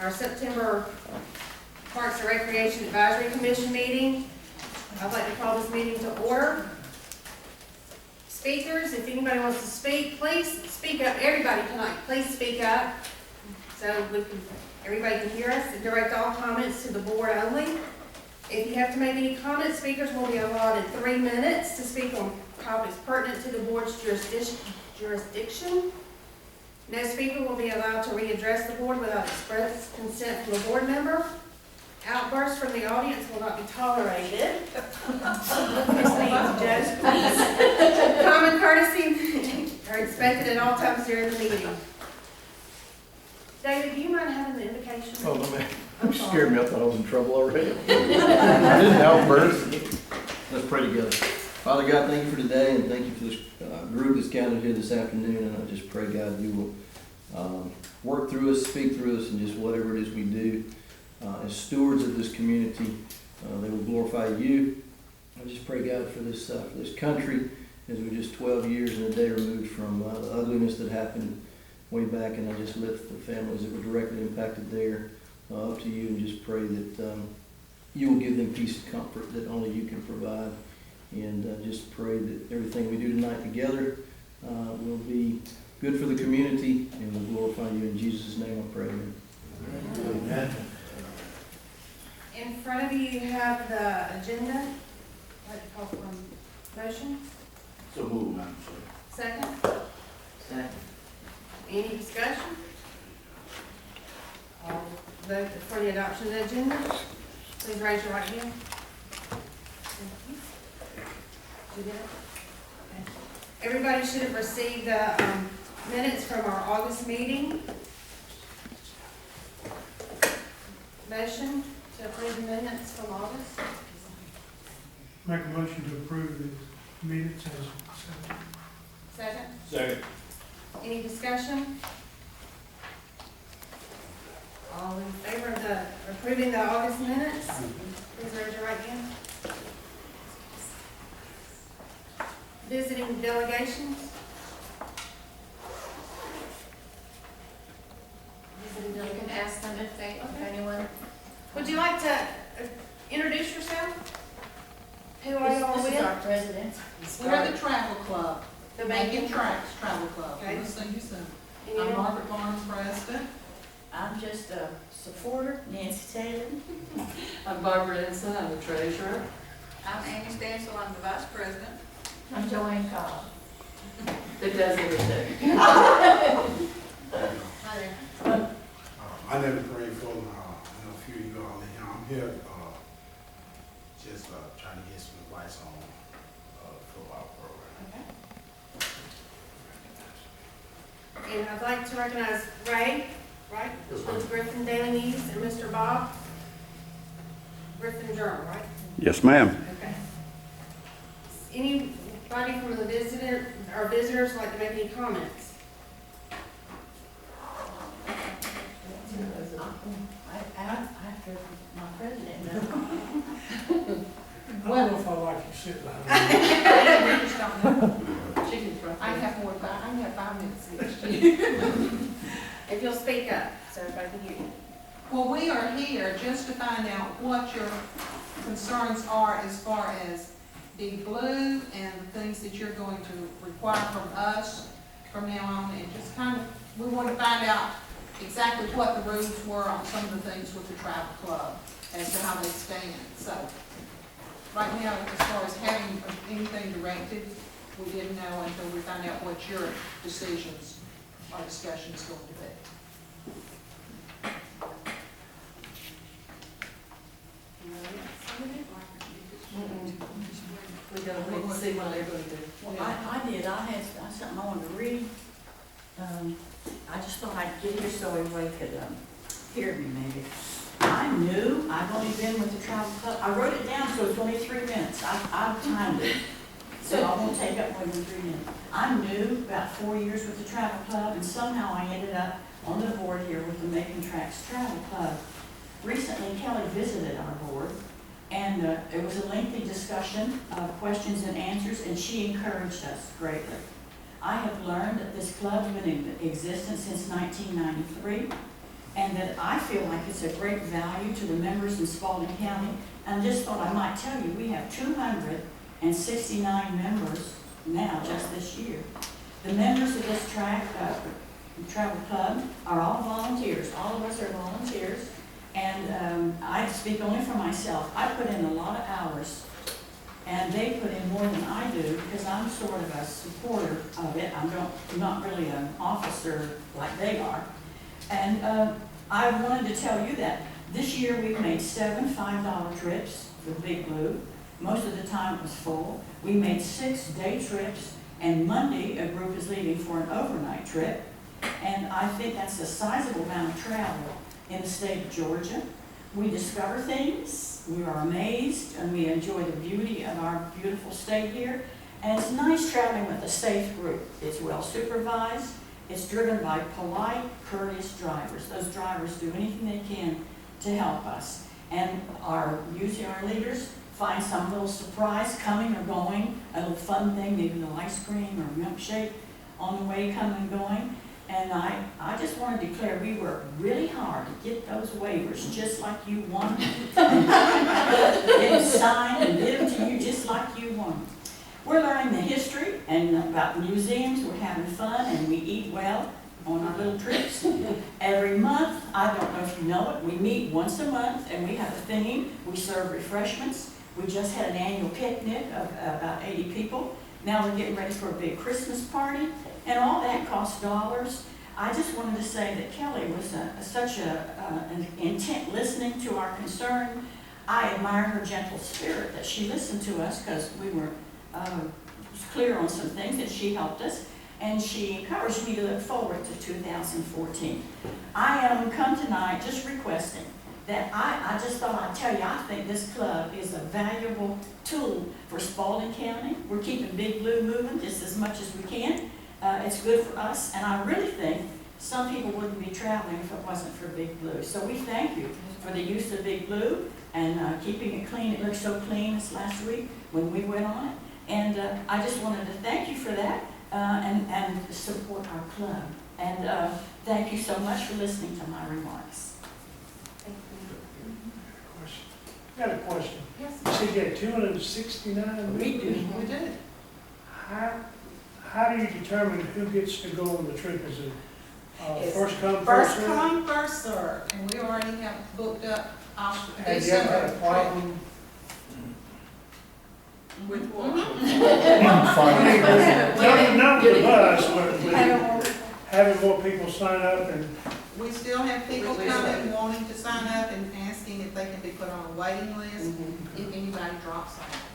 our September Parks and Recreation Advisory Commission meeting. I'd like to call this meeting to order. Speakers, if anybody wants to speak, please speak up. Everybody tonight, please speak up so everybody can hear us, and direct all comments to the board only. If you have to make any comments, speakers will be allotted 3 minutes to speak on topics pertinent to the board's jurisdiction. No speaker will be allowed to readdress the board without express consent from a board member. Outbursts from the audience will not be tolerated. Common courtesy are expected at all times during the meeting. David, do you mind having the invocation? Oh, no, man. You scared me. I thought I was in trouble already. I didn't outburst. Let's pray together. Father God, thank you for today, and thank you for this group that's gathered here this afternoon. And I just pray, God, you will work through us, speak through us, and just whatever it is we do as stewards of this community, they will glorify you. I just pray, God, for this country, as we're just 12 years and a day removed from the ugliness that happened way back, and I just lift the families that were directly impacted there up to you, and just pray that you will give them peace and comfort that only you can provide, and just pray that everything we do tonight together will be good for the community, and will glorify you. In Jesus' name I pray. Amen. In front of you, you have the agenda. I'd like to call for a motion. So move, Madam Chair. Second? Second. Any discussion? All vote for the adoption of the agenda. Please raise your right hand. Thank you. You did it? Okay. Everybody should have received the minutes from our August meeting. Motion to approve the minutes from August. Make a motion to approve the minutes as accepted. Second? Second. Any discussion? All in favor of approving the August minutes? Please raise your right hand. Visiting delegations? Visiting You can delegations. ask them if anyone. Would you like to introduce yourself? Who are you all This is with? our president. We're the travel club, The Making Bacon Tracks Travel Club. Okay. Listen, you soon. And I'm you? Margaret Barnes, president. I'm just a supporter, Nancy Taylor. I'm Barbara Ensign, I'm the treasurer. I'm Amy Stansel, I'm the vice president. I'm Joanne Cobb. That does everything. I never prayed for them. I know a few of you all in here. I'm here just trying to get some advice on the football program. And I'd like to recognize Ray, right? With Griffin Daily News, and Mr. Bob Griffin Journal, right? Yes, ma'am. Okay. Anybody from the visitors like to make any comments? After my president. I don't know if I like you sit like You just don't know. Chicken's right I there. have 5 minutes next year. If you'll speak up, so everybody can hear you. Well, we are here just to find out what your concerns are as far as the blue and the things that you're going to require from us from now on, and just kind of, we want to find out exactly what the rules were on some of the things with the travel club as to how they stand. So, right now, as far as having anything directed, we didn't know until we found out what your decisions or discussions going to be. We gotta wait and see what they're gonna do. Well, I did. I had something I wanted to read. I just thought I'd get here so everybody could hear me maybe. I'm new. I've only been with the travel club. I wrote it down so it's only 3 minutes. I've timed it. So I won't take up more than 3 minutes. I'm new, about 4 years with the travel club, and somehow I ended up on the board here with the Making Tracks Travel Club. Recently, Kelly visited our board, and it was a lengthy discussion of questions and answers, and she encouraged us greatly. I have learned that this club's been in existence since 1993. and that I feel like it's a great value to the members in Spalding County. And just thought I might tell you, we have 269 members now just this year. The members of this travel club are all volunteers. All of us are volunteers. And I speak only for myself. I put in a lot of hours, and they put in more than I do because I'm sort of a supporter of it. I'm not really an officer like they are. And I wanted to tell you that this year we've made 7 $5 trips with Big Blue. Most of the time it was full. We made 6 day trips, and Monday a group is leaving for an overnight trip. And I think that's a sizable amount of travel in the state of Georgia. We discover things, we are amazed, and we enjoy the beauty of our beautiful state here. And it's nice traveling with a safe group. It's well supervised. It's driven by polite, courteous drivers. Those drivers do anything they can to help us. And usually our leaders find some little surprise coming or going, a little fun thing, maybe a little ice cream or milkshake on the way coming and going. And I just want to declare we worked really hard to get those waivers just like you wanted. Get them signed and get them to you just like you wanted. We're learning the history and about museums. We're having fun, and we eat well on our little trips. Every month, I don't know if you know it, we meet once a month and we have a theme. We serve refreshments. We just had an annual picnic of about 80 people. Now we're getting ready for a big Christmas party, and all that costs dollars. I just wanted to say that Kelly was such an intent listening to our concern. I admire her gentle spirit that she listened to us because we were clear on some things, and she helped us. And she encouraged me to look forward to 2014. I come tonight just requesting that I just thought I'd tell you, I think this club is a valuable tool for Spalding County. We're keeping Big Blue moving just as much as we can. It's good for us, and I really think some people wouldn't be traveling if it wasn't for Big Blue. So we thank you for the use of Big Blue and keeping it clean. It looked so clean this last week when we went on it. And I just wanted to thank you for that. And support our club. And thank you so much for listening to my remarks. Got a question. Yes. You said you had 269? We do. We did. How do you determine who gets to go on the trip? Is it It's first come, First served? come, first served, and we already have booked up our Have you ever December had a trip. problem? With what? Not with the bus, but with having more people sign up and We still have people coming, wanting to sign up and asking if they can be put on a waiting list if anybody drops off.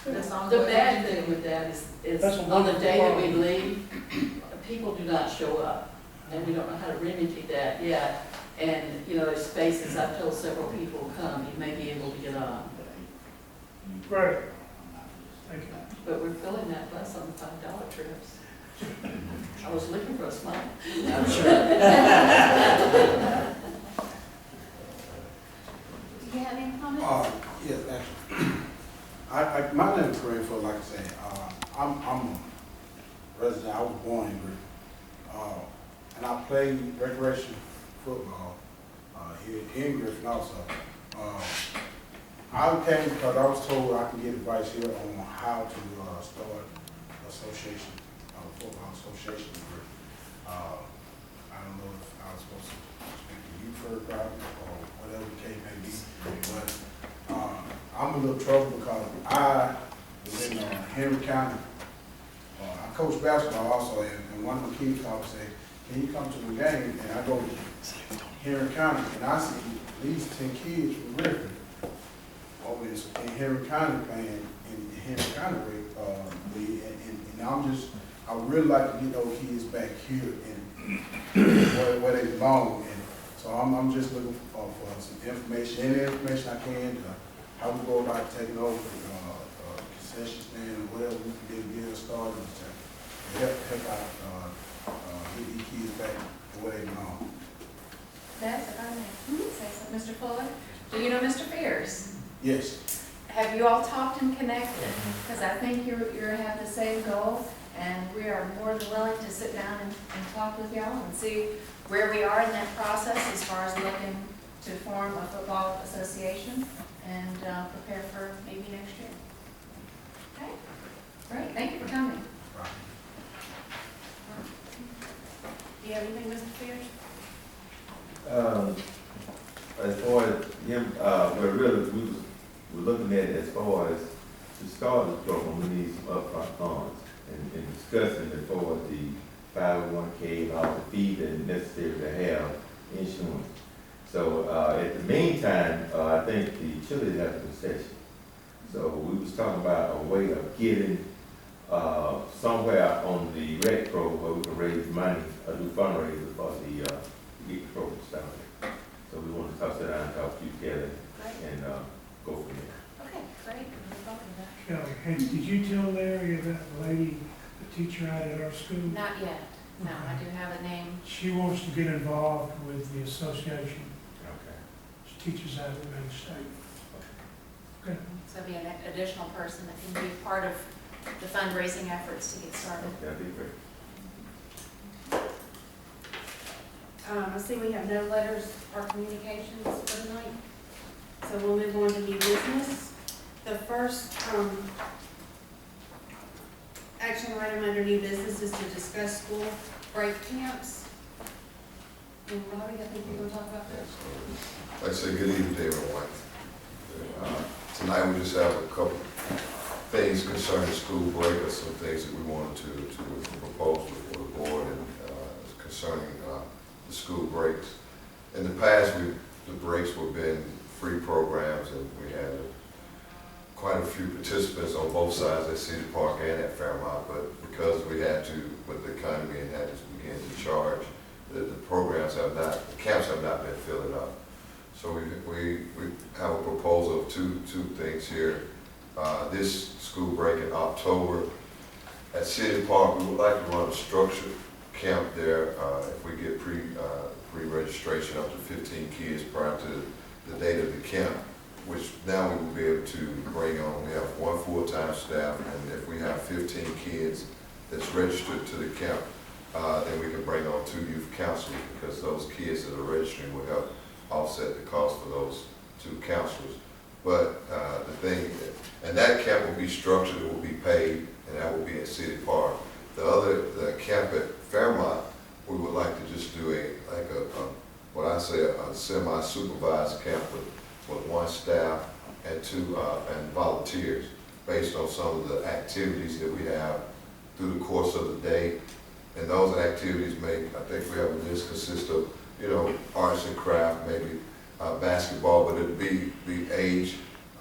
That's all. The bad thing with that is That's a on the day that we wonderful leave, people do not show up. And we don't know how to remedy that yet. And, you know, there's spaces, I've told several people, come, you may be able to get on. great. Thank you. But we're filling that bus on the $5 trips. I was looking for a smile. I'm sure. Do you have any comments? Yes, actually. My name is Kareem Ford, like I said. I'm a resident. I was born in Griffin. And I played recreation football here in Griffin also. I came because I was told I can get advice here on how to start association, football association in Griffin. I don't know if I was supposed to speak to you first, probably, or whatever the case may be, but I'm a little trouble because I was in Henry County. I coach basketball also, and one of my kids called and said, "Can you come to the game?" And I go to Henry County, and I see at least 10 kids from Griffin over in Henry County playing in Henry County league, and I would really like to get those kids back here and where they belong. And so I'm just looking for some information, any information I can, how we go about taking over concession stand or whatever we can get us started to help out, get these kids back to where they belong. That's if I may say something. Mr. Fuller, do you know Mr. Fears? Yes. Have you all talked and connected? Because I think you have the same goal, and we are more than willing to sit down and talk with y'all and see where we are in that process as far as looking to form a football association and prepare for maybe next year. Okay, great, thank you for coming. Do you have anything, Mr. Spears? As far as him, we're looking at it as far as to start this program, we need some upfront funds and discussing as far as the 501k and all the fees that are necessary to have insurance. So at the meantime, I think the children have a concession. So we was talking about a way of getting somewhere on the rec program where we can raise money or do fundraisers for the get the program started. So we want to talk to down and talk to you, Kelly, and go from there. Okay, great. We'll talk about that. Kelly, hey, did you tell Larry about the lady, the teacher out at our school? Not yet. No, I do have a name. She wants to get involved with the association. Okay. She teaches out at Main State. Okay. So be an additional person that can be part of the fundraising efforts to get started. That'd be great. I see we have no letters or communications for tonight, so we'll move on to new business. The first, action item under new business is to discuss school break camps. And Robbie, I think you're gonna talk about that. Like I say, good evening to everyone. Tonight we just have a couple things concerning school break, or some things that we wanted to propose before the board, and concerning the school breaks. In the past, the breaks were been free programs, and we had quite a few participants on both sides at City Park and at Fairmont, but because we had to, with the economy, and had to begin to charge, the programs have not, the camps have not been filling up. So we have a proposal of two things here. This school break in October at City Park, we would like to run a structured camp there. If we get pre-registration up to 15 kids prior to the date of the camp, which now we will be able to bring on. We have one full-time staff, and if we have 15 kids that's registered to the camp, then we can bring on 2 youth counselors, because those kids that are registering will help offset the cost for those 2 counselors. But the thing, and that camp will be structured, it will be paid, and that will be at City Park. The camp at Fairmont, we would like to just do what I say a semi-supervised camp with 1 staff and 2 and volunteers, based on some of the activities that we have through the course of the day. And those activities I think we have a list, consist of, arts and craft, maybe basketball, but it'd be age,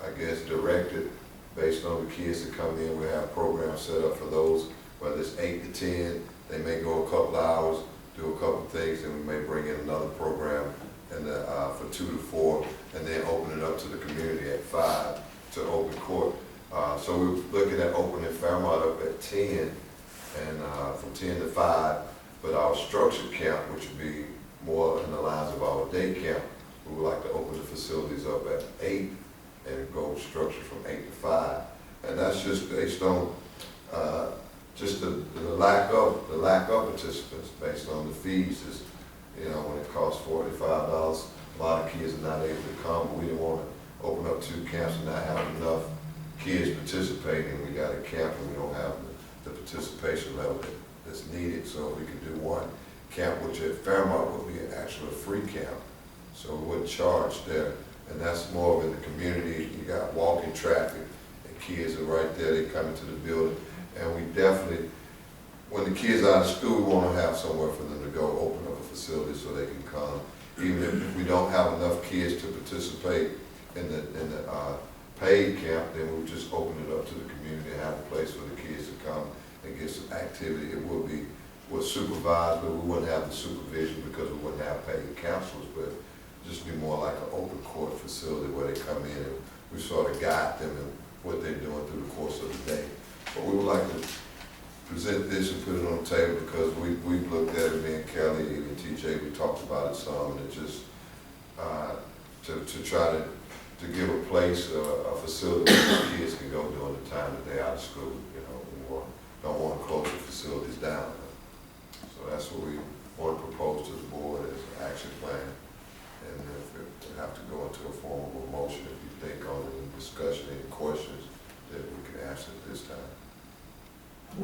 I guess, directed based on the kids that come in. We have programs set up for those, whether it's 8 to 10, they may go a couple hours, do a couple things, and we may bring in another program for 2 to 4, and then open it up to the community at 5 to open court. So we're looking at opening Fairmont up at 10, and from 10 to 5, but our structured camp, which would be more in the lines of our day camp, we would like to open the facilities up at 8 and go structured from 8 to 5. And that's just based on just the lack of participants, based on the fees. Is, when it costs $45, a lot of kids are not able to come. But we didn't want to open up 2 camps and not have enough kids participating. We got a camp and we don't have the participation level that's needed. So we could do 1 camp, which at Fairmont would be actually a free camp. So we wouldn't charge there. And that's more of in the community. You got walking traffic, and kids are right there, they come into the building. And we definitely, when the kids are out of school, we want to have somewhere for them to go, open up a facility so they can come. Even if we don't have enough kids to participate in the paid camp, then we'll just open it up to the community and have a place for the kids to come and get some activity. It will be supervised, but we wouldn't have the supervision because we wouldn't have paid counselors, but just be more like an open court facility where they come in and we sort of guide them in what they're doing through the course of the day. But we would like to present this and put it on the table because we've looked at it, me and Kelly, even TJ, we talked about it some, and it just to try to give a place, a facility where the kids can go during the time that they're out of school. We don't want to close the facilities down. So that's what we want to propose to the board as an action plan. And if we have to go into a form of a motion, if you think on any discussion, any questions that we can ask at this time.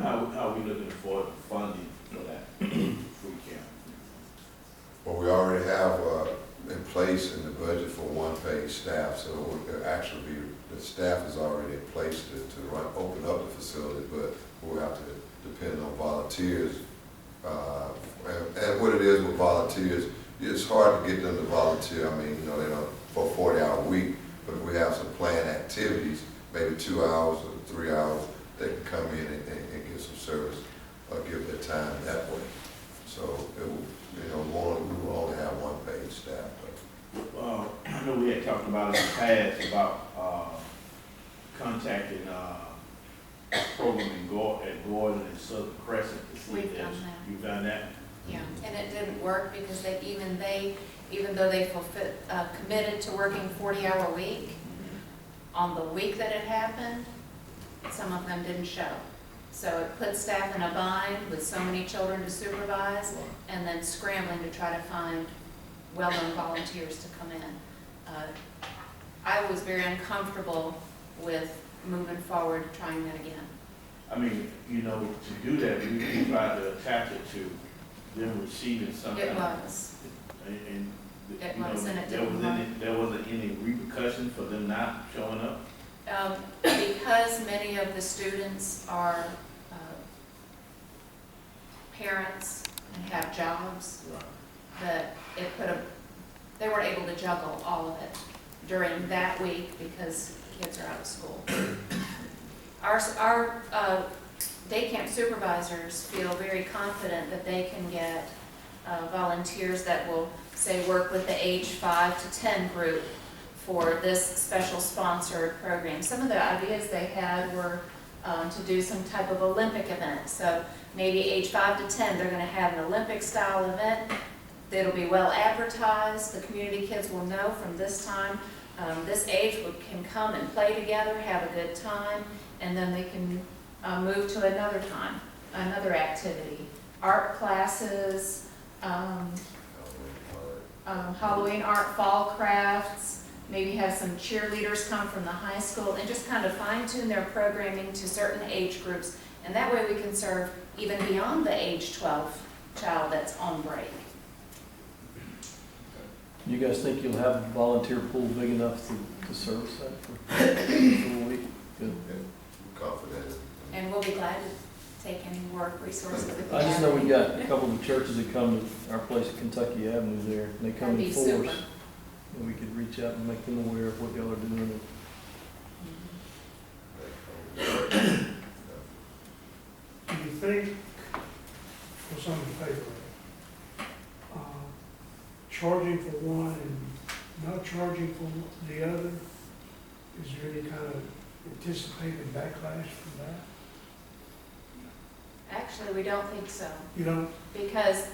How are we looking for funding for that food camp? Well, we already have in place in the budget for one-page staff, so it will actually be, the staff is already in place to open up the facility, but we'll have to depend on volunteers. And what it is with volunteers, it's hard to get them to volunteer. I mean, you know, they don't for a 40-hour week, but if we have some planned activities, maybe 2 hours or 3 hours, they can come in and get some service or give their time that way. So it will, you know, we will only have one-page staff. I know we had talked about in the past about contacting program at Gordon and Southern Crescent to see if We've done there's, that. you've done that? Yeah, and it didn't work because even though they committed to working 40-hour week, on the week that it happened, some of them didn't show. So it put staff in a bind with so many children to supervise and then scrambling to try to find well-known volunteers to come in. I was very uncomfortable with moving forward, trying that again. I mean, you know, to do that, we tried to attach it to them receiving something. It was. And It you know, was, and it didn't work. there wasn't any repercussion for them not showing up? Because many of the students are parents and have jobs, that they weren't able to juggle all of it during that week because kids are out of school. Our day camp supervisors feel very confident that they can get volunteers that will, say, work with the age 5 to 10 group for this special sponsored program. Some of the ideas they had were to do some type of Olympic event. So maybe age 5 to 10, they're going to have an Olympic style event. It'll be well advertised. The community kids will know from this time, this age can come and play together, have a good time, and then they can move to another time, another activity. Art classes, Halloween art, fall crafts, maybe have some cheerleaders come from the high school and just kind of fine tune their programming to certain age groups. And that way we can serve even beyond the age 12 child that's on break. You guys think you'll have a volunteer pool big enough to service that for a week? Good. I'm confident. And we'll be glad to take any more resources that we I just have. know we've got a couple of churches that come to our place at Kentucky Avenue there, and they come That'd in be force. super. And we could reach out and make them aware of what y'all are doing. Do you think, for some of the paper, charging for one and not charging for the other, is there any kind of anticipated backlash from that? Actually, we don't think so. You don't? Because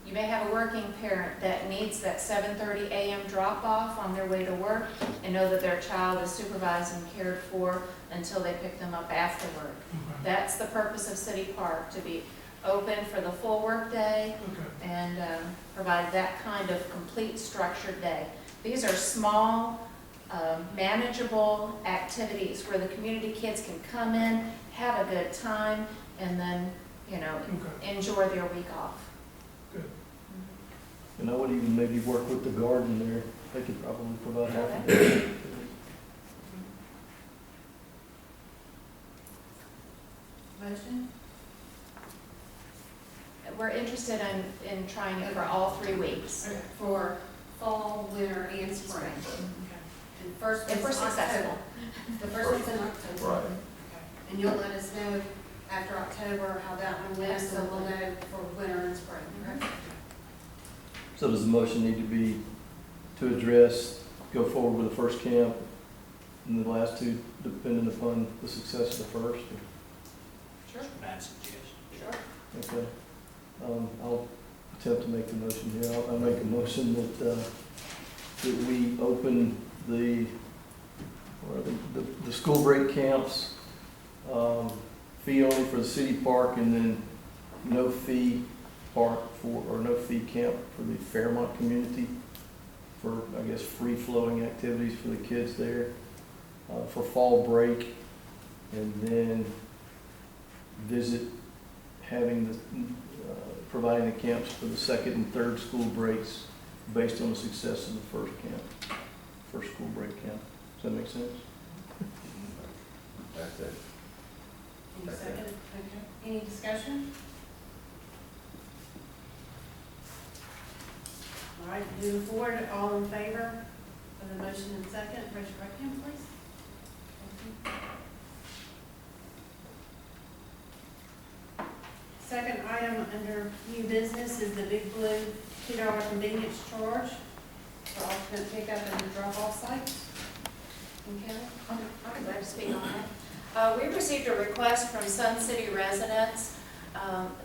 you may have a working parent that needs that 7:30 a.m. drop-off on their way to work and know that their child is supervised and cared for until they pick them up after work. Okay. That's the purpose of City Park, to be open for the full workday Okay. and provide that kind of complete structured day. These are small, manageable activities where the community kids can come in, have a good time, and then, you know, Okay. enjoy their week off. Good. And I would even maybe work with the garden there. They could probably provide half of it. Motion? We're interested in trying it for all 3 weeks. For fall, winter, and spring. And first If we're one's successful. October. The first one's in October. Right. And you'll let us know after October how that one went, so we'll know for winter and spring, correct? So does the motion need to be to address, go forward with the first camp, and the last two depending upon the success of the first? Sure. Bad suggestion. Sure. Okay. I'll attempt to make the motion here. I'll make a motion that we open the school break camps, fee only for the city park, and then no fee park for, or no fee camp for the Fairmont community for, I guess, free-flowing activities for the kids there, for fall break, and then visit having the, providing the camps for the second and third school breaks based on the success of the first school break camp. Does that make sense? That's it. Any second? Okay. Any discussion? All right, moving forward, all in favor of the motion and second, raise your right hand, please. Thank you. Second item under new business is the Big Blue $2 convenience charge for alternate pickup and drop-off sites. Okay. I'm glad to speak on that. We received a request from Sun City residents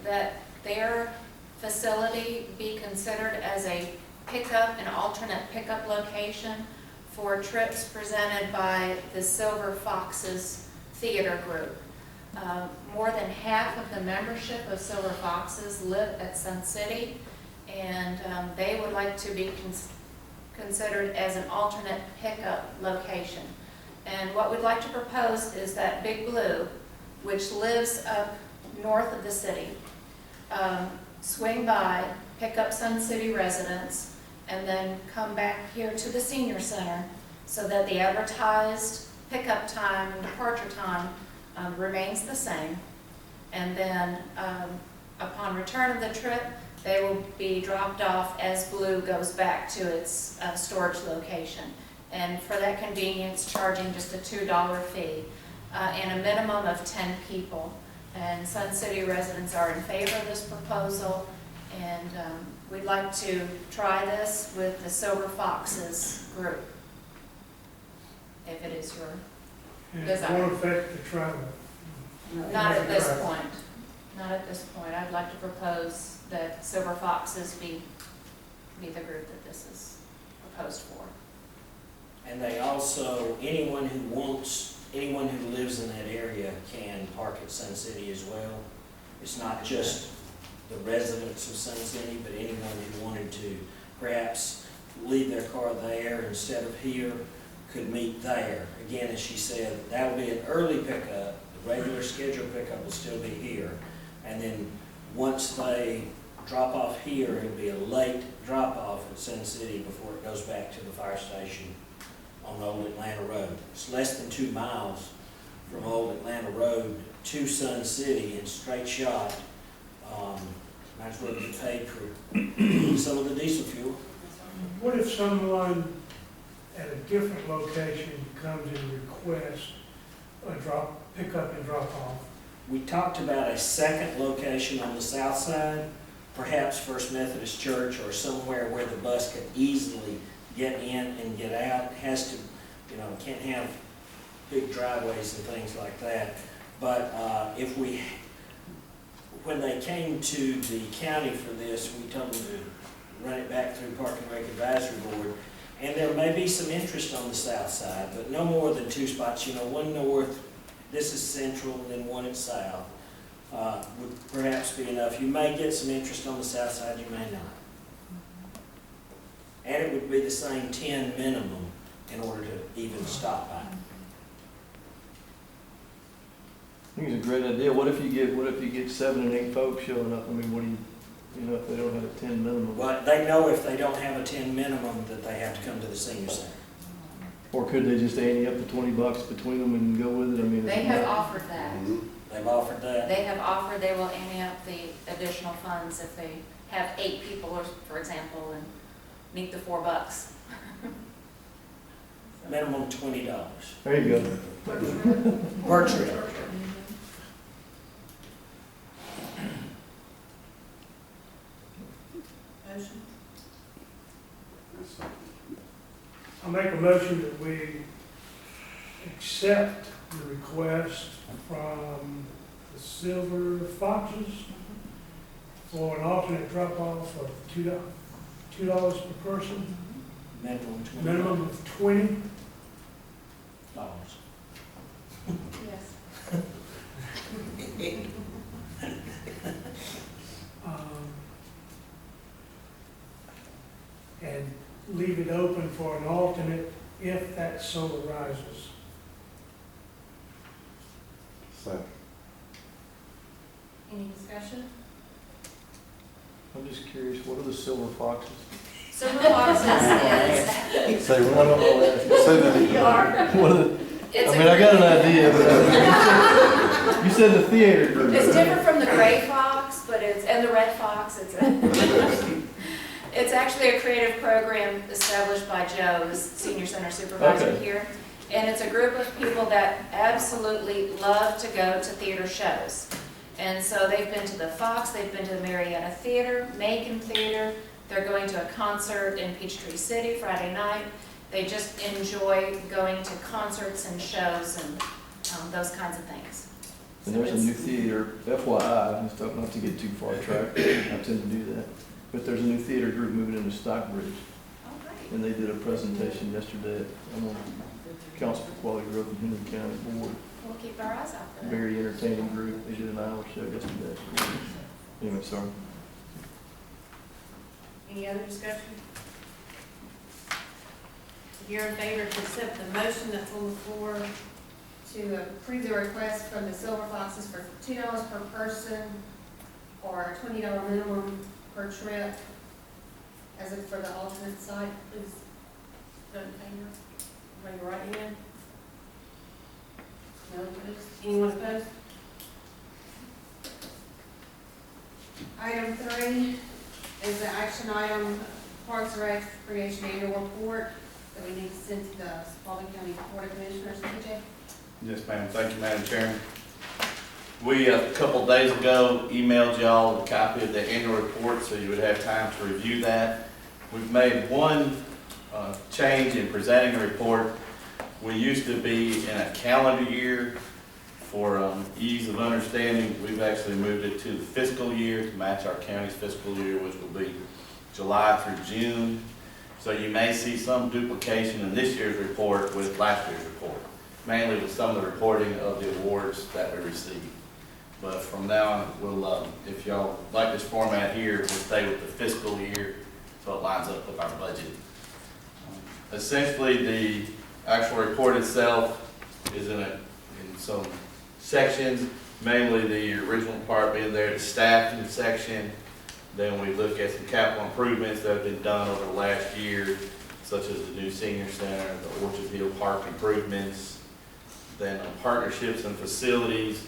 that their facility be considered as a pickup, an alternate pickup location for trips presented by the Silver Foxes Theater Group. More than half of the membership of Silver Foxes live at Sun City, and they would like to be considered as an alternate pickup location. And what we'd like to propose is that Big Blue, which lives up north of the city, swing by, pick up Sun City residents, and then come back here to the senior center so that the advertised pickup time and departure time remains the same. And then upon return of the trip, they will be dropped off as Blue goes back to its storage location. And for that convenience, charging just a $2 fee and a minimum of 10 people. And Sun City residents are in favor of this proposal, and we'd like to try this with the Silver Foxes group, if it is your, And Does it that- won't affect the travel. not at this point. Not at this point. I'd like to propose that Silver Foxes be the group that this is proposed for. And they also, anyone who lives in that area can park at Sun City as well. It's not just the residents of Sun City, but anyone who wanted to perhaps leave their car there instead of here could meet there. Again, as she said, that will be an early pickup. The regular scheduled pickup will still be here. And then once they drop off here, it'll be a late drop off at Sun City before it goes back to the fire station on Old Atlanta Road. It's less than 2 miles from Old Atlanta Road to Sun City in straight shot. Might as well get paid for some of the diesel fuel. What if someone at a different location comes and requests a pick up and drop off? We talked about a second location on the south side, perhaps First Methodist Church or somewhere where the bus could easily get in and get out. It has to, can't have big driveways and things like that. But when they came to the county for this, we told them to run it back through Park and Rec Advisory Board. And there may be some interest on the south side, but no more than 2 spots. One north, this is central, and then one at south, would perhaps be enough. You may get some interest on the south side, you may not. And it would be the same 10 minimum in order to even stop by. I think it's a great idea. What if you get 7 and 8 folks showing up? I mean, what do you, if they don't have a 10 minimum? But they know if they don't have a 10 minimum that they have to come to the senior center. Or could they just ante up the $20 between them and go with it? I mean, They have offered that. They've offered that. They have offered they will ante up the additional funds if they have 8 people, or for example, and meet the $4. Minimum $20. There you go. Per trip. Motion? I make a motion that we accept the request from the Silver Foxes for an alternate drop-off of $2 per person, Minimum $20. minimum of 20. Yes. solar rises. So, Any discussion? I'm just curious, what are the silver foxes? Silver Foxes is, Say, I don't know that. you are, What are the, it's I mean, I got an idea, but you said the theater group. It's different from the gray fox, but it's, and the red fox, it's actually a creative program established by Joe's senior center supervisor Okay. here. And it's a group of people that absolutely love to go to theater shows. And so they've been to the Fox, they've been to the Marietta Theater, Macon Theater, they're going to a concert in Peachtree City Friday night. They just enjoy going to concerts and shows and those kinds of things. And So there's a it's- new theater, FYI, and stuff, not to get too far tracked, I tend to do that. But there's a new theater group moving into Stockbridge, Oh, great. and they did a presentation yesterday. I'm on Council for Quality Growth in Henry County Board. We'll keep our eyes out for that. Very entertaining group. They did an hour show yesterday. Anyway, sorry. Any other discussion? If you're in favor to accept the motion that's on the floor to approve the request from the Silver Foxes for $2 per person or a $20 minimum per trip as if for the alternate site, please vote in favor. Everybody writing in? No opposed? Anyone opposed? Item 3 is the action item, Parks and Recreation Annual Report that we need to send to the Spalding County Board of Commissioners. TJ? Yes, ma'am. Thank you, Madam Chairman. We, a couple days ago, emailed y'all a copy of the annual report so you would have time to review that. We've made one change in presenting the report. We used to be in a calendar year. For ease of understanding, we've actually moved it to the fiscal year to match our county's fiscal year, which will be July through June. So you may see some duplication in this year's report with last year's report, mainly with some of the reporting of the awards that we received. But from now on, we'll, if y'all like this format here, we'll stay with the fiscal year so it lines up with our budget. Essentially, the actual report itself is in some sections, mainly the original part being there, the staffing section. Then we look at some capital improvements that have been done over the last year, such as the new senior center, the Orchard Hill Park improvements. Then partnerships and facilities.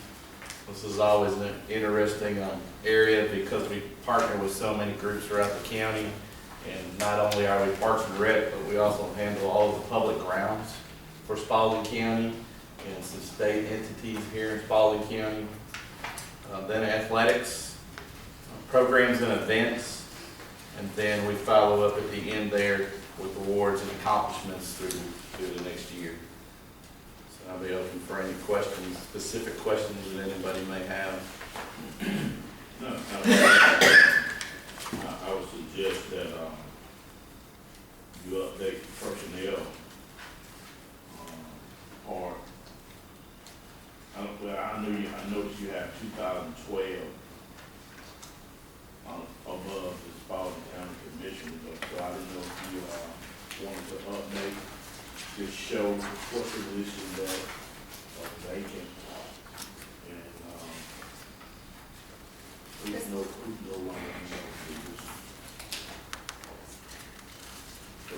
This is always an interesting area because we partner with so many groups throughout the county. And not only are we Parks and Rec, but we also handle all of the public grounds for Spalding County and some state entities here in Spalding County. Then athletics, programs and events, and then we follow up at the end there with awards and accomplishments through the next year. So I'll be open for any questions, specific questions that anybody may have. No, I would suggest that you update personnel part. I noticed you have 2012 above the Spalding County Commission, so I didn't know if you wanted to update, just show what position that vacant, and who's no longer in that position. So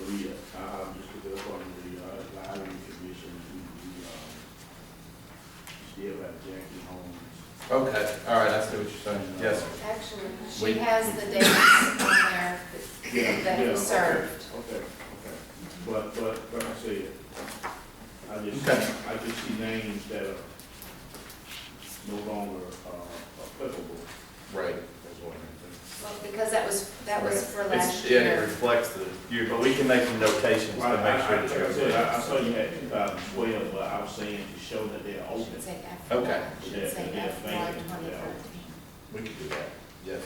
I'm just looking up on the advisory commission, we still have Jackie Holmes. Okay, all right, I see what you're saying. Yes, sir. Actually, We- she has the dates on there that he Yeah, served. Okay. But like I said, Okay. I just see names that are no longer applicable. Right. That's what I'm saying. Well, because that was for last Yeah, it year. reflects the year, but we can make some notations to Right, make sure like that I said, I you're. saw you had 2012, but I was saying to show that they're open. Should say FY. Okay. Should say Yeah, FY thank you. 2013. We can do that, yes.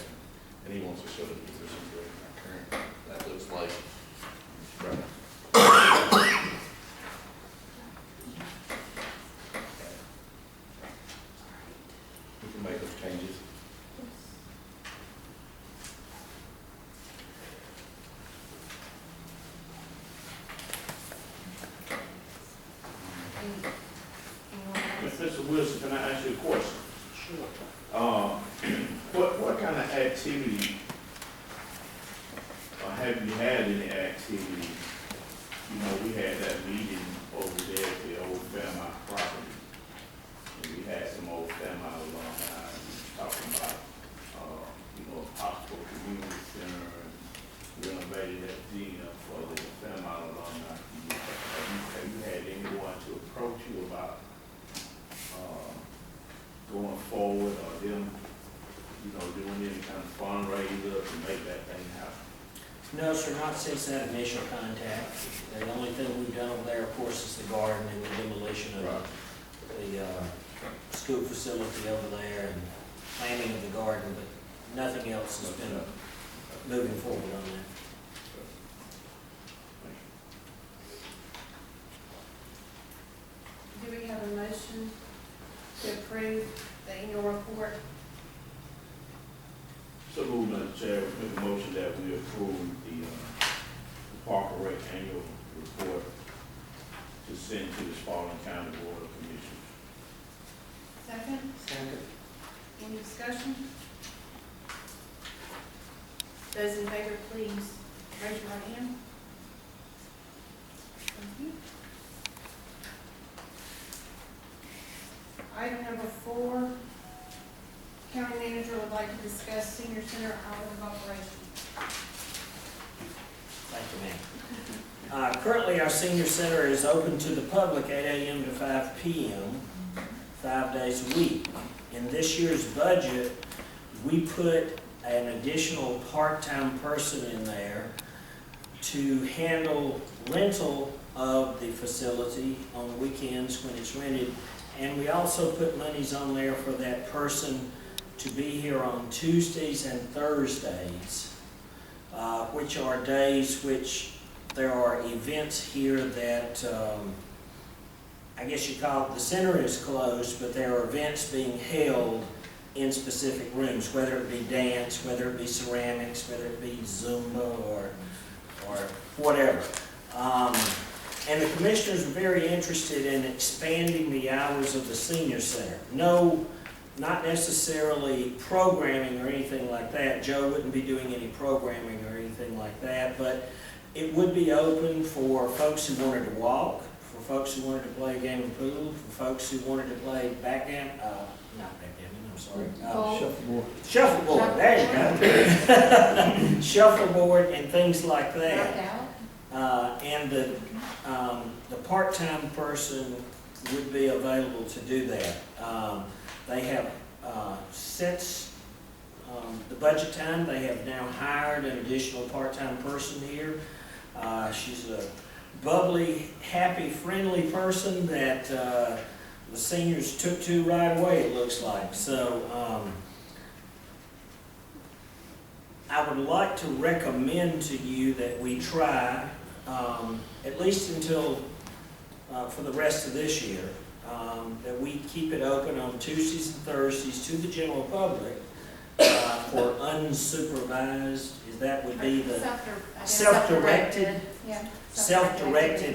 And he wants to show the positions that are current, that looks like. Right. We can make those changes. Mr. Wilson, can I ask you a question? Sure. What kind of activity, or have you had any activity? You know, we had that meeting over there at the old Fairmont property. And we had some old Fairmont alumni talking about, you know, a possible community center and renovating that gym for the Fairmont alumni. Have you had anyone to approach you about, going forward, or them, you know, doing any kind of fundraiser to make that thing happen? No, sir, not since that initial contact. The only thing we've done over there, of course, is the garden and the demolition of the school facility over there and planting of the garden, but nothing else has been moving forward on that. Do we have a motion to approve the annual report? So, Madam Chair, we make a motion that we approve the Park and Rec annual report to send to the Spalding County Board of Commissioners. Second? Second. Any discussion? Those in favor, please raise your right hand. Thank you. Item number 4, county manager would like to discuss senior center hours of operation. Thank you, ma'am. Currently, our senior center is open to the public 8 a.m. to 5 p.m., 5 days a week. In this year's budget, we put an additional part-time person in there to handle rental of the facility on weekends when it's rented. And we also put monies on there for that person to be here on Tuesdays and Thursdays, which are days which there are events here that, I guess you call it, the center is closed, but there are events being held in specific rooms, whether it be dance, whether it be ceramics, whether it be Zumba or whatever. And the commissioners are very interested in expanding the hours of the senior center. No, not necessarily programming or anything like that. Joe wouldn't be doing any programming or anything like that, but it would be open for folks who wanted to walk, for folks who wanted to play a game of pool, for folks who wanted to play backgammon, not backgammon, I'm sorry. Shuffleboard. Shuffleboard, there you go. Shuffleboard and things like that. And the part-time person would be available to do that. They have, since the budget time, they have now hired an additional part-time person here. She's a bubbly, happy, friendly person that the seniors took to right away, it looks like. So I would like to recommend to you that we try, at least until, for the rest of this year, that we keep it open on Tuesdays and Thursdays to the general public for unsupervised, that would be the self-directed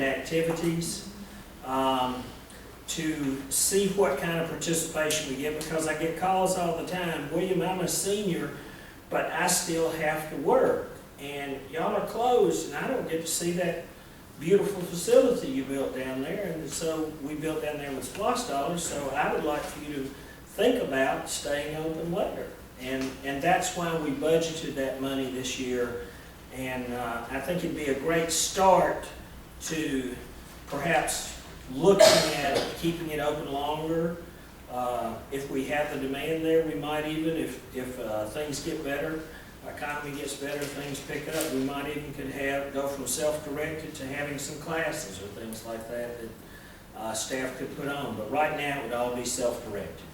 activities, to see what kind of participation we get, because I get calls all the time, William, I'm a senior, but I still have to work, and y'all are closed, and I don't get to see that beautiful facility you built down there. And so we built down there with SPLOST dollars, so I would like for you to think about staying open later. And that's why we budgeted that money this year. And I think it'd be a great start to perhaps looking at keeping it open longer. If we have the demand there, we might even, if things get better, economy gets better, things pick up, we might even could go from self-directed to having some classes or things like that that staff could put on. But right now, it would all be self-directed.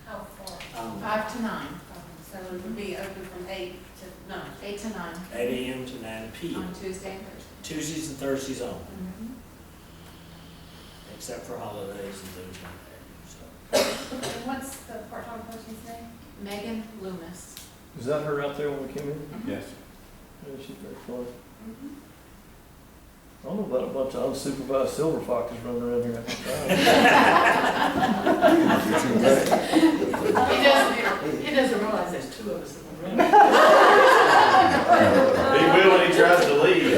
How far? 5 to 9, So it would be open from 8 to 9. 8 to 9. 8 a.m. to 9 p.m. On Tuesday and Thursday. Tuesdays and Thursdays only, except for holidays and things like that. So. And what's the part-time person's name? Megan Loomis. Is that her out there when we came in? Yes. Yeah, she's very close. I don't know about a bunch of unsupervised silver foxes running around here. He doesn't realize there's two of us in the room. He will when he tries to leave.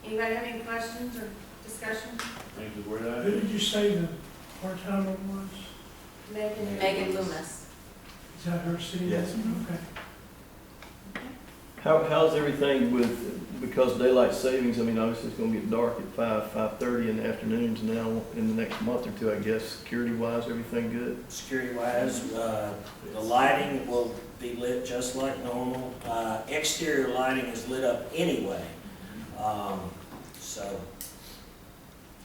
Anybody have any questions or discussion? Thank you, where Who did you say the part-timer was? Megan Loomis. Is that her city? Yes. Okay. How's everything with, because daylight savings, I mean, obviously it's gonna get dark at 5:30 in the afternoons now, in the next month or two, I guess, security-wise, everything good? Security-wise, the lighting will be lit just like normal. Exterior lighting is lit up anyway, so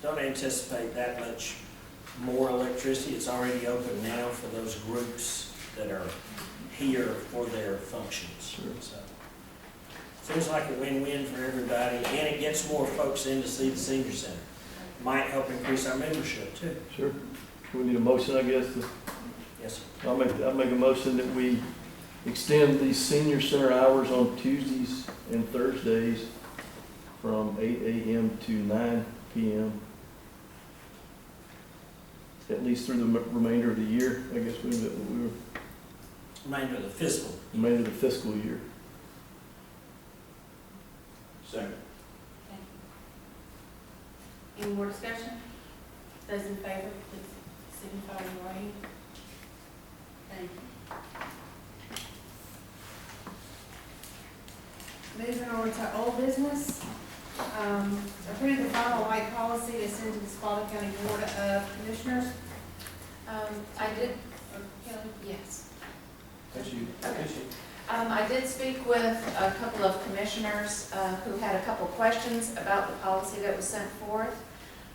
don't anticipate that much more electricity. It's already open now for those groups that are here for their functions. Sure. So, seems like a win-win for everybody, and it gets more folks in to see the senior center. Might help increase our membership too. Sure. We need a motion, I guess. Yes, sir. I'll make a motion that we extend the senior center hours on Tuesdays and Thursdays from 8 a.m. to 9 p.m. At least through the remainder of the year, I guess we were, Remainder of the fiscal. remainder of the fiscal year. Second. Any more discussion? Those in favor, please signify by your hand. Thank you. Moving on to old business. Approve the final light policy to send to the Spalding County Board of Commissioners. I did, Kelly? Yes. That's you. Okay. I did speak with a couple of commissioners who had a couple questions about the policy that was sent forth.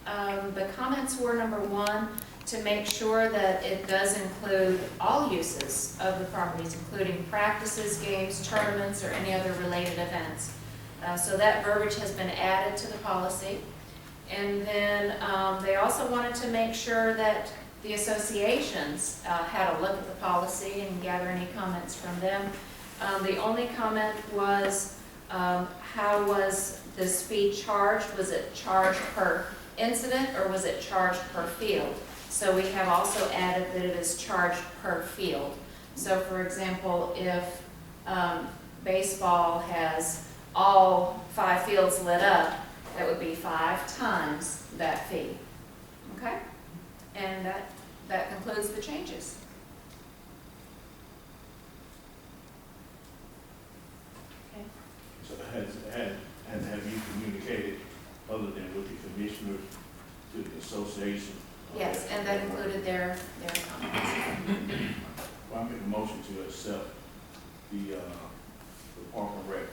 The comments were, number one, to make sure that it does include all uses of the properties, including practices, games, tournaments, or any other related events. So that verbiage has been added to the policy. And then they also wanted to make sure that the associations had a look at the policy and gather any comments from them. The only comment was, how was this fee charged? Was it charged per incident or was it charged per field? So we have also added that it is charged per field. So for example, if baseball has all 5 fields lit up, that would be 5 times that fee. Okay? And that concludes the changes. Okay. So have you communicated, other than with the commissioners, to the association? Yes, and that included their comments. Well, I make a motion to accept the Park and Rec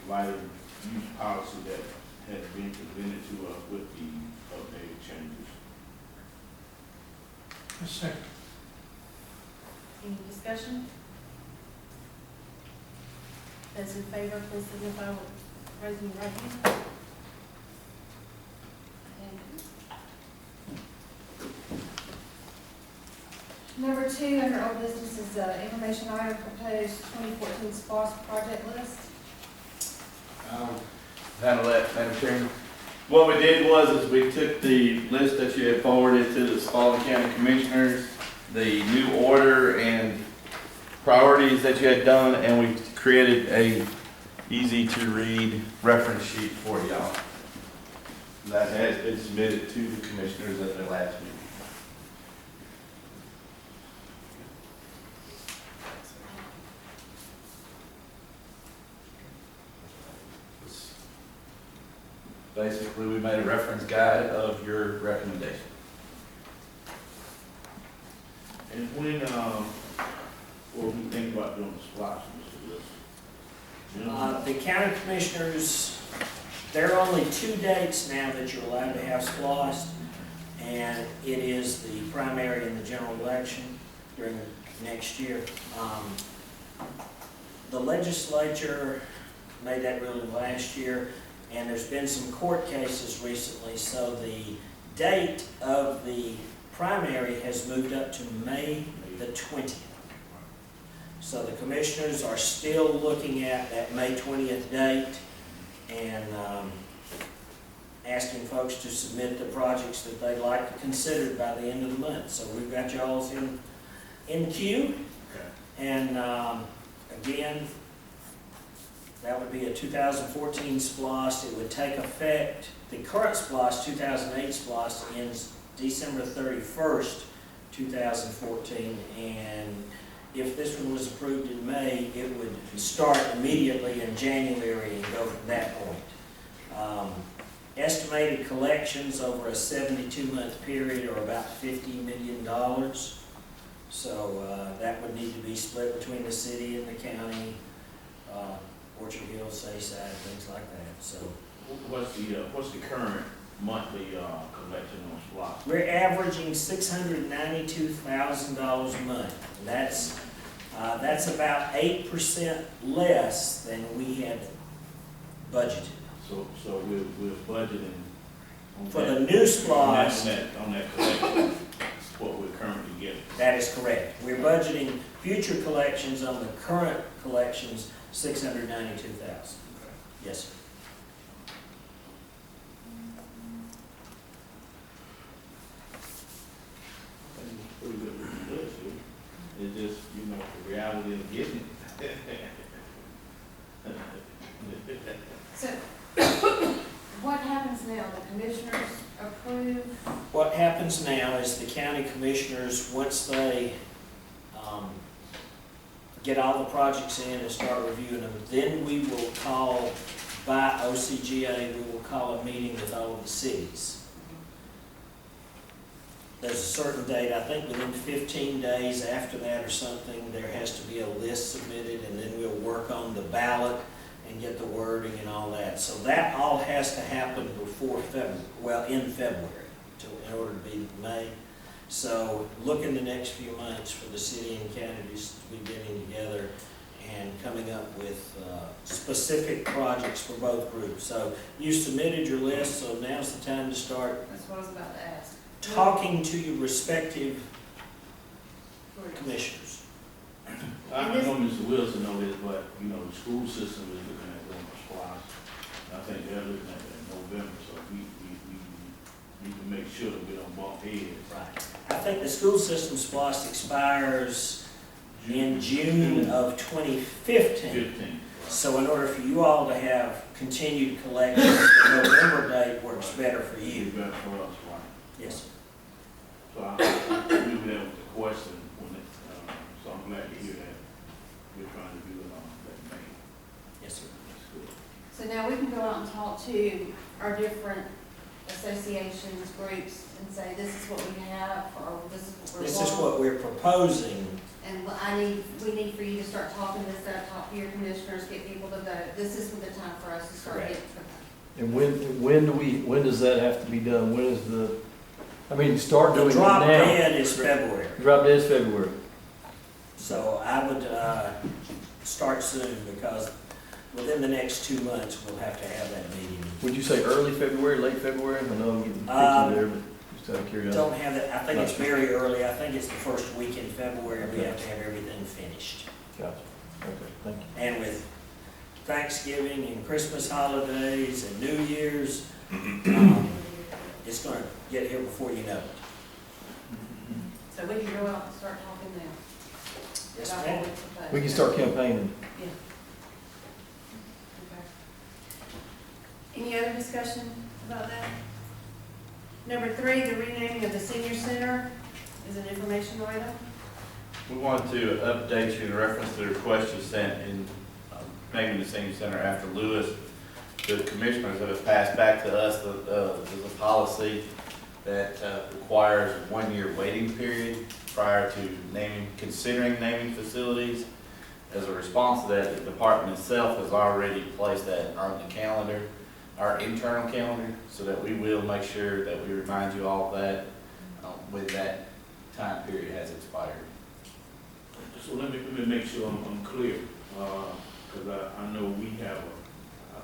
lighting use policy that has been presented to us with the updated changes. A second. Any discussion? Those in favor, please signify with raising your right hand. Number 2, under old business, is information item proposed 2014 SPOS project list. Handle that, Madam Chairman. What we did was we took the list that you had forwarded to the Spalding County Commissioners, the new order and priorities that you had done, and we created a easy to read reference sheet for y'all. That has been submitted to the commissioners at their last meeting. Basically, we made a reference guide of your recommendation. And when, what do you think about doing the splotch, Mr. Wilson? The county commissioners, there are only 2 dates now that you're allowed to have splost, and it is the primary and the general election during next year. The legislature made that ruling last year, and there's been some court cases recently, so the date of the primary has moved up to May the 20th. So the commissioners are still looking at that May 20th date and asking folks to submit the projects that they'd like to consider by the end of the month. So we've got y'all's in queue. And again, that would be a 2014 SPOS. It would take effect, the current SPOS, 2008 SPOS, ends December 31st, 2014. And if this one was approved in May, it would start immediately in January and go from that point. Estimated collections over a 72-month period are about $50 million. So that would need to be split between the city and the county, Orchard Hills, Sayside, things like that. So What's the current monthly collection on SPOS? we're averaging $692,000 a month. That's about 8% less than we had budgeted. So we're budgeting on For that- the new SPOS, on that collection, what we're currently getting. that is correct. We're budgeting future collections on the current collections, $692,000. Yes, sir. I think it's pretty good looking list here. It's just, the reality of getting it. So, what happens now? The commissioners approve? What happens now is the county commissioners, once they get all the projects in and start reviewing them, then we will call, by OCGA, we will call a meeting with all of the cities. There's a certain date, I think within 15 days after that or something, there has to be a list submitted, and then we'll work on the ballot and get the wording and all that. So that all has to happen before February, well, in February, in order to be May. So look in the next few months for the city and counties to be getting together and coming up with specific projects for both groups. So you submitted your list, so now's the time to start That's what I was about to ask. talking to your respective commissioners. I know Mr. Wilson know this, but, the school system is looking at doing a SPOS. I think they're looking at it in November, so we need to make sure that we don't bump heads. Right. I think the school system SPOS expires in June of 2015. 15. So in order for you all to have continued collections, the November date works better for you. Better for us, right? Yes, sir. So I knew that was the question when it, so I'm glad to hear that we're trying to do it on that May. Yes, sir. That's good. So now we can go out and talk to our different associations, groups, and say, this is what we have, or this is what we're This is what we're proposing. And we need for you to start talking this up, talk to your commissioners, get people to vote. This is the time for us to start Correct. getting. And when does that have to be done? When is start doing The it drop now. dead is February. Drop dead is February. So I would start soon, because within the next 2 months, we'll have to have that meeting. Would you say early February, late February? I know I'm getting picky there, but just out of curiosity. Don't have that, I think it's very early. I think it's the first week in February, we have to have everything finished. Gotcha. Okay, thank you. And with Thanksgiving and Christmas holidays and New Year's, it's gonna get here before you know it. So we can go out and start talking now. Yes, about ma'am. what we propose. We can start campaigning. Yeah. Okay. Any other discussion about that? Number 3, the renaming of the senior center is an information item. We want to update you in reference to the request you sent in naming the senior center after Lewis. The commissioners have passed back to us there's a policy that requires a 1-year waiting period prior to considering naming facilities. As a response to that, the department itself has already placed that on the calendar, our internal calendar, so that we will make sure that we remind you all of that when that time period has expired. So let me make sure I'm clear, because I know we have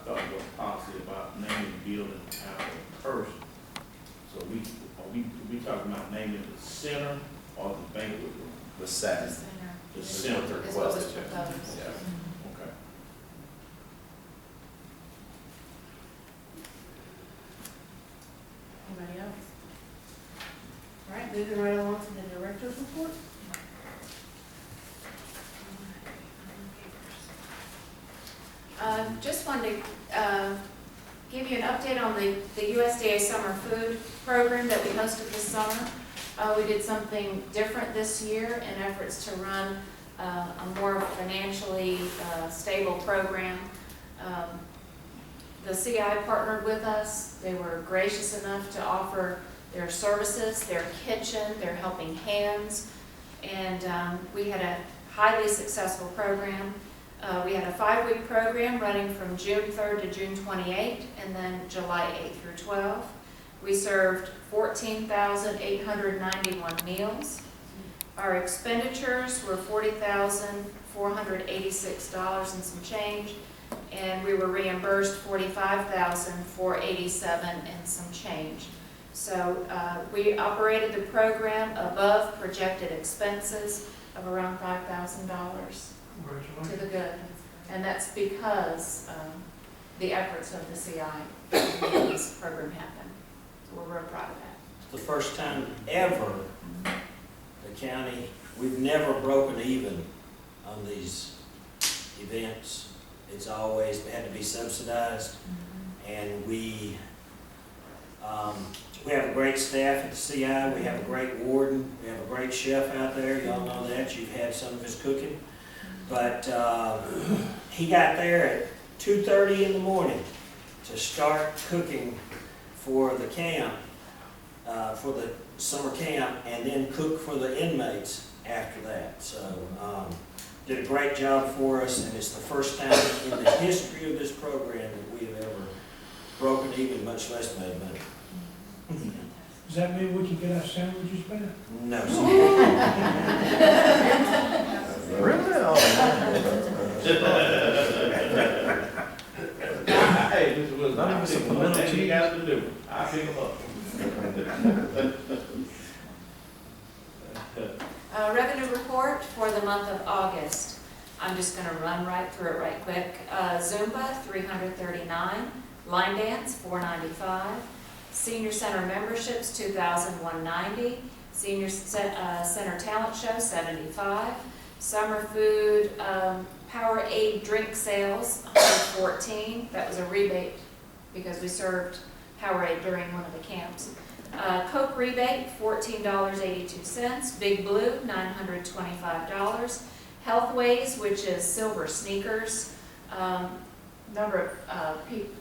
I thought it was a policy about naming the building after a person. So we talking about naming the center or the banquet room? The center. The This is what they're is what was requesting. proposed. Yeah, okay. Anybody else? All right, moving right along to the director's report. Just wanted to give you an update on the USDA Summer Food Program that we hosted this summer. We did something different this year in efforts to run a more financially stable program. The CI partnered with us. They were gracious enough to offer their services, their kitchen, their helping hands, and we had a highly successful program. We had a 5-week program running from June 3rd to June 28th, and then July 8th through 12th. We served 14,891 meals. Our expenditures were $40,486 and some change, and we were reimbursed $45,487 and some change. So we operated the program above projected expenses of around $5,000 to the good, and that's because the efforts of the CI to make this program happen. So we're real proud of that. It's the first time ever the county, we've never broken even on these events. It's always had to be subsidized, and we have a great staff at the CI. We have a great warden. We have a great chef out there. Y'all know that. You've had some of his cooking. But he got there at 2:30 in the morning to start cooking for the camp, for the summer camp, and then cook for the inmates after that. So did a great job for us, and it's the first time in the history of this program that we have ever broken even, much less made money. Does that mean we can get our sandwiches back? No, sir. Really? Hey, Mr. Wilson, Not I even think supplemental one thing you cheese? got to do, I pick them up. Revenue report for the month of August. I'm just going to run right through it right quick. Zumba, $339. Line dance, $495. Senior Center memberships, $2,190. Senior Center Talent Show, $75. Summer food, Powerade drink sales, $114. That was a rebate because we served Powerade during one of the camps. Coke rebate, $14.82. Big Blue, $925. Healthways, which is silver sneakers. Number of people.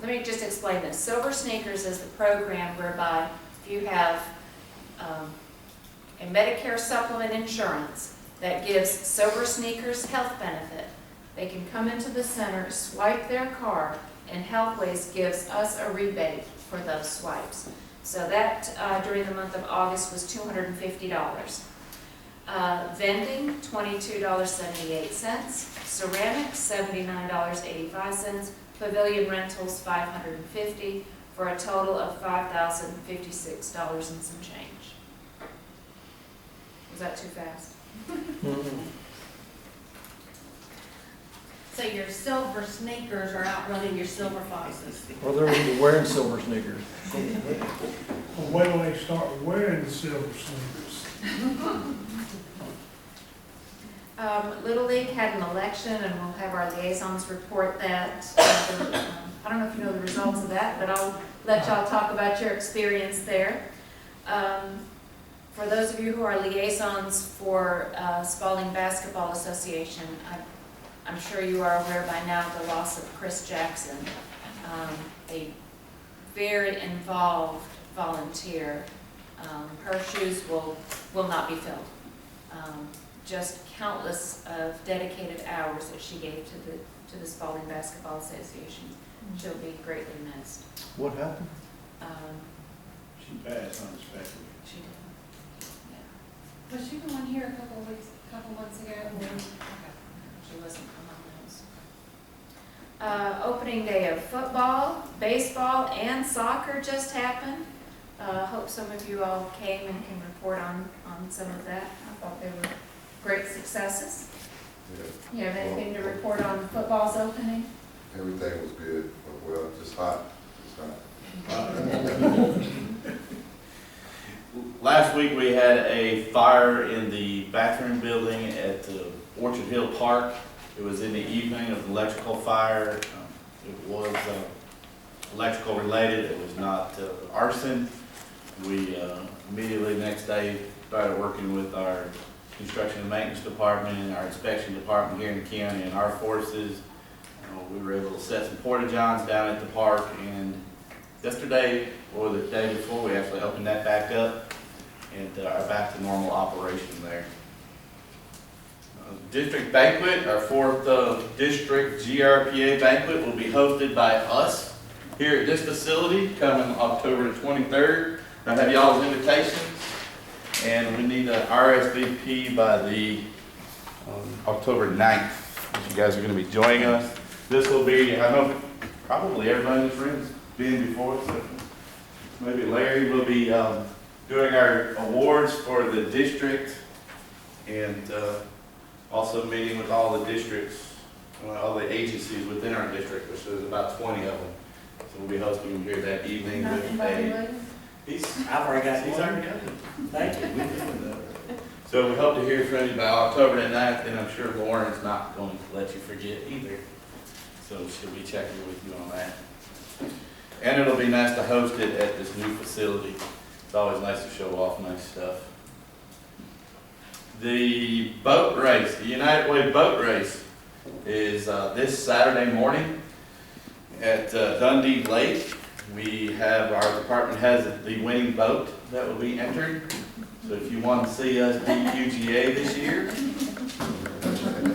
Let me just explain this. Silver Sneakers is the program whereby if you have a Medicare supplement insurance that gives Silver Sneakers health benefit, they can come into the center, swipe their card, and Healthways gives us a rebate for those swipes. So that during the month of August was $250. Vending, $22.78. Ceramics, $79.85. Pavilion rentals, $550, for a total of $5,056 and some change. Was that too fast? So your silver sneakers are outrunning your silver foxes. Well, they're even wearing silver sneakers. Well, wait till they start wearing the silver sneakers. Little League had an election, and we'll have our liaisons report that. I don't know if you know the results of that, but I'll let y'all talk about your experience there. For those of you who are liaisons for Spalding Basketball Association, I'm sure you are aware by now the loss of Chris Jackson, a very involved volunteer. Her shoes will not be filled. Just countless of dedicated hours that she gave to the Spalding Basketball Association. She'll be greatly missed. What happened? She passed unexpectedly. She did. Yeah. Was she the one here a couple months ago? Okay. She wasn't among those. Opening day of football, baseball, and soccer just happened. Hope some of you all came and can report on some of that. I thought they were great successes. Yeah, You have anything to report on football's opening? everything was good, but well, just hot, just hot. Last week, we had a fire in the bathroom building at Orchard Hill Park. It was in the evening of an electrical fire. It was electrical related, it was not arson. We immediately next day started working with our construction and maintenance department and our inspection department here in the county and our forces. We were able to set some porta johns down at the park, and yesterday or the day before we actually opened that back up and are back to normal operation there. District banquet, our fourth district GRPA banquet will be hosted by us here at this facility coming October the 23rd. I have y'all's invitations, and we need an RSVP by the October 9th. If you guys are going to be joining us. This will be, I know probably everybody in this room has been before, so maybe Larry will be doing our awards for the district and also meeting with all the districts, all the agencies within our district, which there's about 20 of them. So we'll be hosting them here that evening Not with invited a... later? I've already got He's one. already got it. Thank you. So we hope to hear from you by October the 9th, and I'm sure Lauren's not going to let you forget either. So she'll be checking with you on that. And it'll be nice to host it at this new facility. It's always nice to show off nice stuff. The boat race, the United Way boat race, is this Saturday morning at Dundee Lake. We have, our department has the winning boat that will be entered. So if you want to see us beat UGA this year,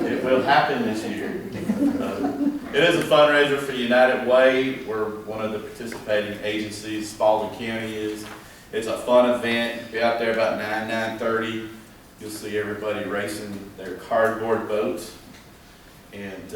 it will happen this year. It is a fundraiser for United Way. We're one of the participating agencies, Spalding County is. It's a fun event. Be out there about 9:30. You'll see everybody racing their cardboard boats. And